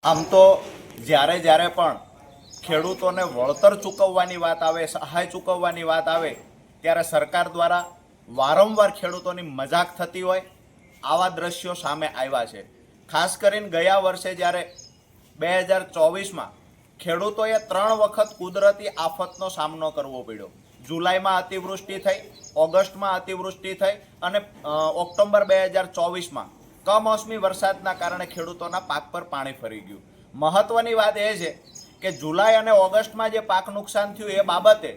આમ તો જ્યારે જ્યારે પણ ખેડૂતોને વળતર ચૂકવવાની વાત આવે, સહાય ચૂકવવાની વાત આવે, ત્યારે સરકાર દ્વારા વારંવાર ખેડૂતોની મજાક થતી હોય આવા દ્રશ્યો સામે આવ્યા છે. ખાસ કરીને ગયા વર્ષે જ્યારે 2024માં ખેડૂતોએ 3 વખત કુદરતી આફતનો સામનો કરવો પડ્યો. જુલાઈમાં અતિવૃષ્ટિ થઈ, ઓગસ્ટમાં અતિવૃષ્ટિ થઈ અને ઓક્ટોબર 2024માં કમોસમી વરસાદના કારણે ખેડૂતોના પાક પર પાણી ફરી ગયું. મહત્વની વાત એ છે કે જુલાઈ અને ઓગસ્ટમાં જે પાક નુકસાન થયું એ બાબતે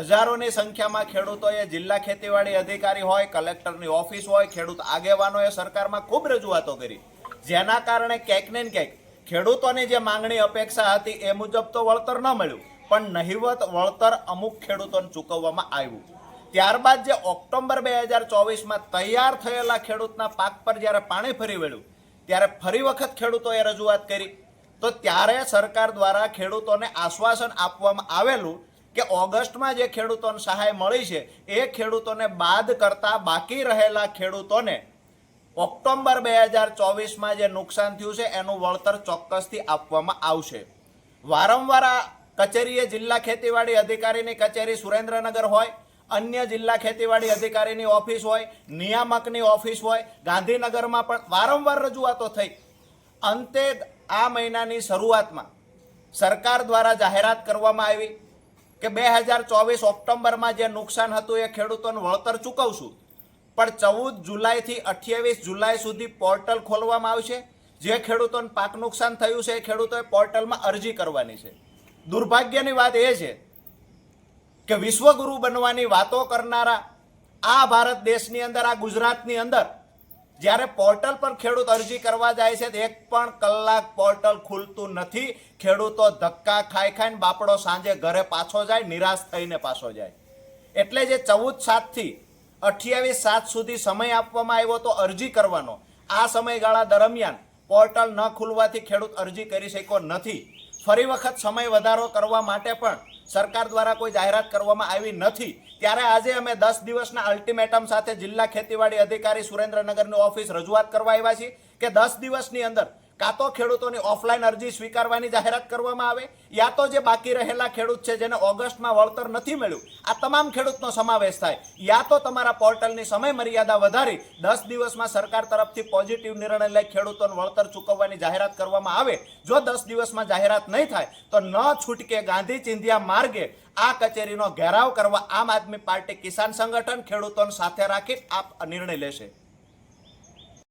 હજારોની સંખ્યામાં ખેડૂતોએ જિલ્લા ખેતીવાડી અધિકારી હોય, કલેક્ટરની ઓફિસ હોય, ખેડૂત આગેવાનોએ સરકારમાં ખૂબ રજૂઆતો કરી, જેના કારણે ક્યાંક ને ક્યાંક ખેડૂતોની જે માંગણી અપેક્ષા હતી એ મુજબ તો વળતર ન મળ્યું, પણ નહિવત વળતર અમુક ખેડૂતોને ચૂકવવામાં આવ્યું. ત્યારબાદ જે ઓક્ટોબર 2024માં તૈયાર થયેલા ખેડૂતના પાક પર જ્યારે પાણી ફરી વળ્યું ત્યારે ફરી વખત ખેડૂતોએ રજૂઆત કરી. તો ત્યારે સરકાર દ્વારા ખેડૂતોને આશ્વાસન આપવામાં આવેલું કે ઓગસ્ટમાં જે ખેડૂતોને સહાય મળી છે એ ખેડૂતોને બાદ કરતા બાકી રહેલા ખેડૂતોને ઓક્ટોબર 2024માં જે નુકસાન થયું છે એનું વળતર ચોક્કસથી આપવામાં આવશે. વારંવાર આ કચેરીએ જિલ્લા ખેતીવાડી અધિકારીની કચેરી સુરેન્દ્રનગર હોય, અન્ય જિલ્લા ખેતીવાડી અધિકારીની ઓફિસ હોય, નિયામકની ઓફિસ હોય, ગાંધીનગરમાં પણ વારંવાર રજૂઆતો થઈ. અંતે આ મહિનાની શરૂઆતમાં સરકાર દ્વારા જાહેરાત કરવામાં આવી કે 2024 ઓક્ટોબરમાં જે નુકસાન હતું એ ખેડૂતોને વળતર ચૂકવશું, પણ 14 જુલાઈથી 28 જુલાઈ સુધી પોર્ટલ ખોલવામાં આવશે. જે ખેડૂતોને પાક નુકસાન થયું છે એ ખેડૂતોએ પોર્ટલમાં અરજી કરવાની છે. દુર્ભાગ્યની વાત એ છે કે વિશ્વગુરુ બનવાની વાતો કરનારા આ ભારત દેશની અંદર, આ ગુજરાતની અંદર જ્યારે પોર્ટલ પર ખેડૂત અરજી કરવા જાય છે તો 1 પણ કલાક પોર્ટલ ખુલતું નથી. ખેડૂતો ધક્કા ખાઈ ખાઈને બાપડો સાંજે ઘરે પાછો જાય, નિરાશ થઈને પાછો જાય. એટલે જે 14/7થી 28/7 સુધી સમય આપવામાં આવ્યો તો અરજી કરવાનો, આ સમયગાળા દરમિયાન પોર્ટલ ન ખુલવાથી ખેડૂત અરજી કરી શક્યો નથી. ફરી વખત સમય વધારો કરવા માટે પણ સરકાર દ્વારા કોઈ જાહેરાત કરવામાં આવી નથી. ત્યારે આજે અમે 10 દિવસના અલ્ટિમેટમ સાથે જિલ્લા ખેતીવાડી અધિકારી સુરેન્દ્રનગરની ઓફિસ રજૂઆત કરવા આવ્યા છીએ કે 10 દિવસની અંદર કાં તો ખેડૂતોની ઓફલાઈન અરજી સ્વીકારવાની જાહેરાત કરવામાં આવે, યા તો જે બાકી રહેલા ખેડૂત છે જેને ઓગસ્ટમાં વળતર નથી મળ્યું આ તમામ ખેડૂતનો સમાવેશ થાય, યા તો તમારા પોર્ટલની સમય મર્યાદા વધારી 10 દિવસમાં સરકાર તરફથી પોઝિટિવ નિર્ણય લઈ ખેડૂતોને વળતર ચૂકવવાની જાહેરાત કરવામાં આવે. જો 10 દિવસમાં જાહેરાત નહીં થાય તો ન છૂટકે ગાંધી ચિંધ્યા માર્ગે આ કચેરીનો ઘેરાવ કરવા આમ આદમી પાર્ટી કિસાન સંગઠન ખેડૂતોને સાથે રાખી આ નિર્ણય લેશે.